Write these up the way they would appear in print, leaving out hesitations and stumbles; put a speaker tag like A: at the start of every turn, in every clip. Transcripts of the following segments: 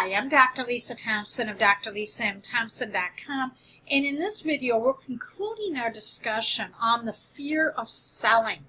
A: Hi, I'm Dr. Lisa Thompson of drlisamthompson.com, and in this video we're concluding our discussion on the fear of selling.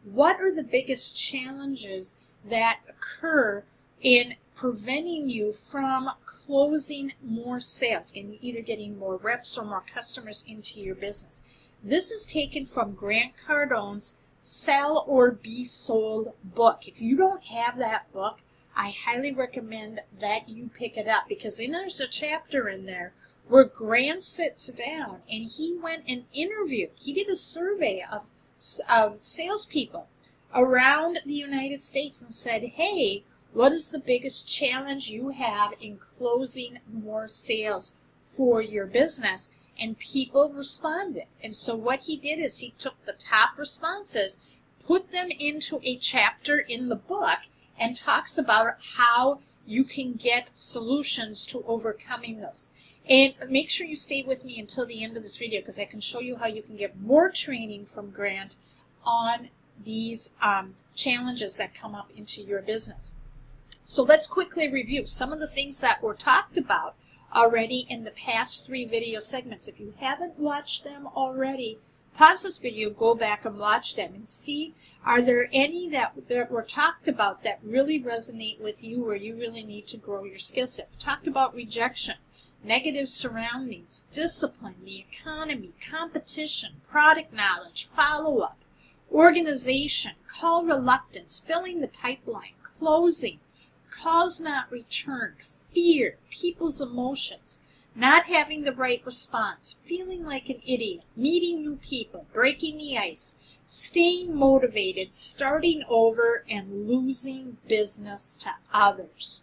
A: What are the biggest challenges that occur in preventing you from closing more sales, and either getting more reps or more customers into your business? This is taken from Grant Cardone's Sell or Be Sold book. If you don't have that book, I highly recommend that you pick it up, because there's a chapter in there where Grant sits down and he went and interviewed. He did a survey of salespeople around the United States and said, hey, what is the biggest challenge you have in closing more sales for your business? And people responded. And so what he did is he took the top responses, put them into a chapter in the book, and talks about how you can get solutions to overcoming those. And make sure you stay with me until the end of this video, because I can show you how you can get more training from Grant on these challenges that come up into your business. So let's quickly review some of the things that were talked about already in the past 3 video segments. If you haven't watched them already, pause this video, go back and watch them and see, are there any that were talked about that really resonate with you, or you really need to grow your skill set. We talked about rejection, negative surroundings, discipline, the economy, competition, product knowledge, follow-up, organization, call reluctance, filling the pipeline, closing, calls not returned, fear, people's emotions, not having the right response, feeling like an idiot, meeting new people, breaking the ice, staying motivated, starting over, and losing business to others.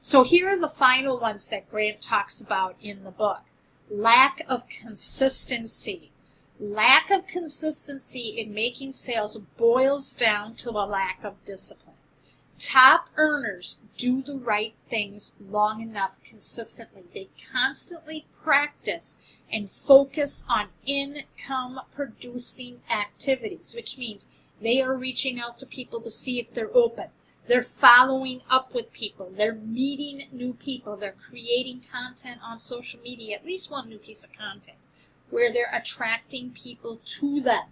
A: So here are the final ones that Grant talks about in the book. Lack of consistency. Lack of consistency in making sales boils down to a lack of discipline. Top earners do the right things long enough consistently. They constantly practice and focus on income-producing activities, which means they are reaching out to people to see if they're open. They're following up with people. They're meeting new people. They're creating content on social media, at least one new piece of content, where they're attracting people to them.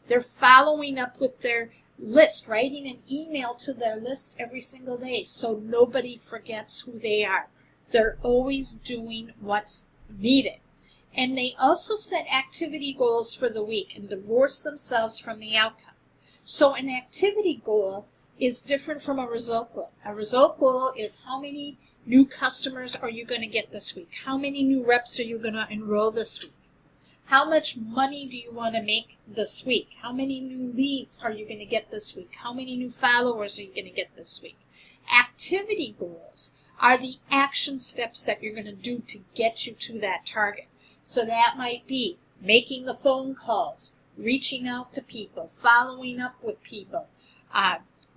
A: They're following up with their list, writing an email to their list every single day so nobody forgets who they are. They're always doing what's needed. And they also set activity goals for the week and divorce themselves from the outcome. So an activity goal is different from a result goal. A result goal is how many new customers are you going to get this week? How many new reps are you going to enroll this week? How much money do you want to make this week? How many new leads are you going to get this week? How many new followers are you going to get this week? Activity goals are the action steps that you're going to do to get you to that target. So that might be making the phone calls, reaching out to people, following up with people,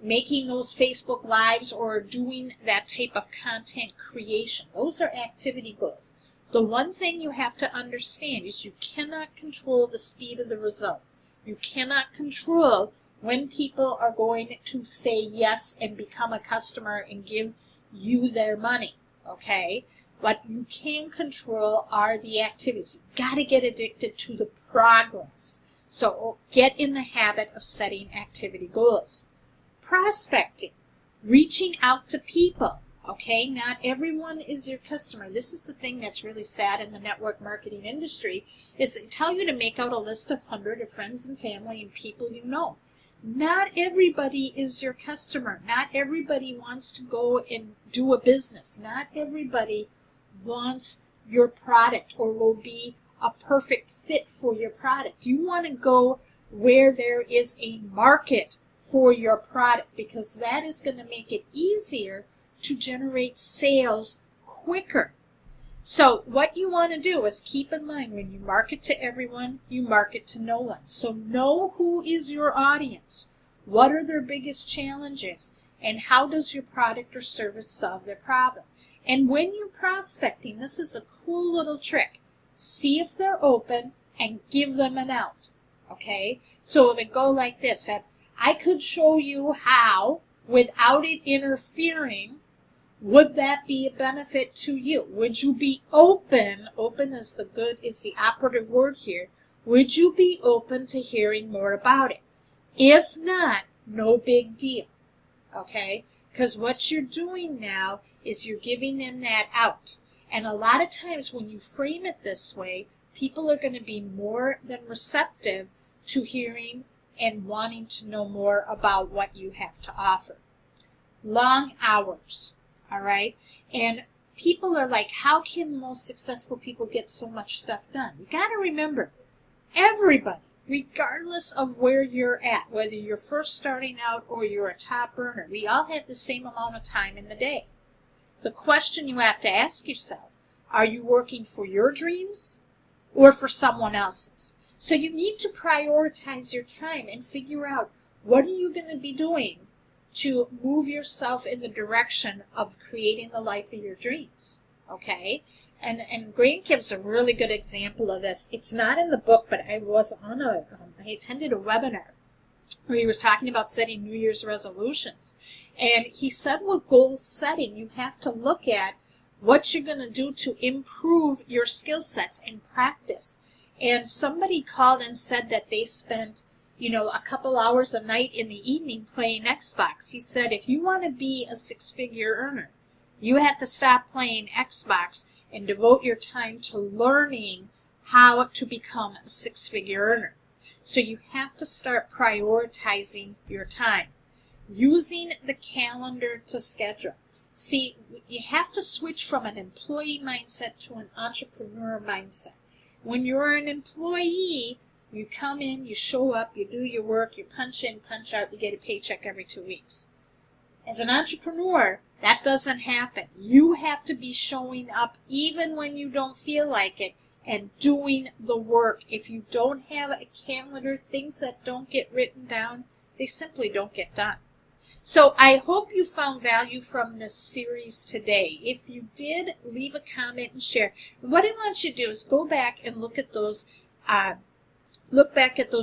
A: making those Facebook Lives, or doing that type of content creation. Those are activity goals. The one thing you have to understand is you cannot control the speed of the result. You cannot control when people are going to say yes and become a customer and give you their money, okay? What you can control are the activities. You've got to get addicted to the progress. So get in the habit of setting activity goals. Prospecting, reaching out to people. Okay, not everyone is your customer. This is the thing that's really sad in the network marketing industry, is they tell you to make out a list of 100 of friends and family and people you know. Not everybody is your customer. Not everybody wants to go and do a business. Not everybody wants your product or will be a perfect fit for your product. You want to go where there is a market for your product, because that is going to make it easier to generate sales quicker. So what you want to do is keep in mind, when you market to everyone, you market to no one. So know who is your audience, what are their biggest challenges, and how does your product or service solve their problem. And when you're prospecting, this is a cool little trick. See if they're open and give them an out. Okay? So it would go like this. I could show you how, without it interfering Would that be a benefit to you? Would you be open? Open is the operative word here. Would you be open to hearing more about it? If not, no big deal. Okay? Because what you're doing now is you're giving them that out. And a lot of times when you frame it this way, people are going to be more than receptive to hearing and wanting to know more about what you have to offer. Long hours. All right? And people are like, how can most successful people get so much stuff done? You got to remember, everybody, regardless of where you're at, whether you're first starting out or you're a top earner, we all have the same amount of time in the day. The question you have to ask yourself, are you working for your dreams or for someone else's? So you need to prioritize your time and figure out, what are you going to be doing to move yourself in the direction of creating the life of your dreams, okay? And Grant gives a really good example of this. It's not in the book, but I was on I attended a webinar where he was talking about setting New Year's resolutions. And he said with goal setting, you have to look at what you're going to do to improve your skill sets and practice. And somebody called and said that they spent a couple hours a night in the evening playing Xbox. He said, if you want to be a six-figure earner, you have to stop playing Xbox and devote your time to learning how to become a six-figure earner. So you have to start prioritizing your time, using the calendar to schedule. See, you have to switch from an employee mindset to an entrepreneur mindset. When you're an employee, you come in, you show up, you do your work, you punch in, punch out, you get a paycheck every 2 weeks. As an entrepreneur, that doesn't happen. You have to be showing up even when you don't feel like it and doing the work. If you don't have a calendar, things that don't get written down, they simply don't get done. So I hope you found value from this series today. If you did, leave a comment and share. And what I want you to do is go back and look at those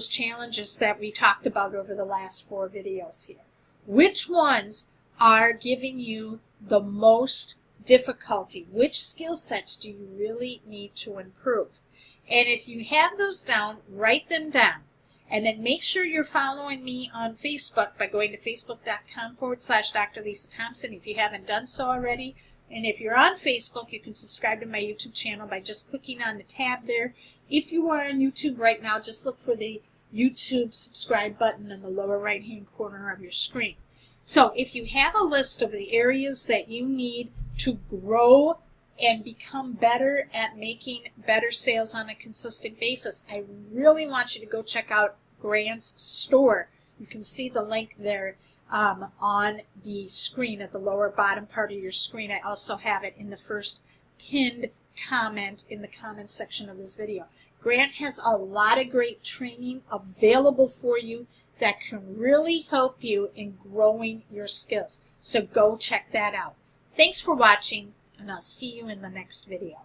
A: challenges that we talked about over the last 4 videos here. Which ones are giving you the most difficulty? Which skill sets do you really need to improve? And if you have those down, write them down. And then make sure you're following me on Facebook by going to facebook.com/Dr. Lisa Thompson if you haven't done so already. And if you're on Facebook, you can subscribe to my YouTube channel by just clicking on the tab there. If you are on YouTube right now, just look for the YouTube subscribe button in the lower right-hand corner of your screen. So if you have a list of the areas that you need to grow and become better at making better sales on a consistent basis, I really want you to go check out Grant's store. You can see the link there on the screen at the lower bottom part of your screen. I also have it in the first pinned comment in the comment section of this video. Grant has a lot of great training available for you that can really help you in growing your skills. So go check that out. Thanks for watching, and I'll see you in the next video.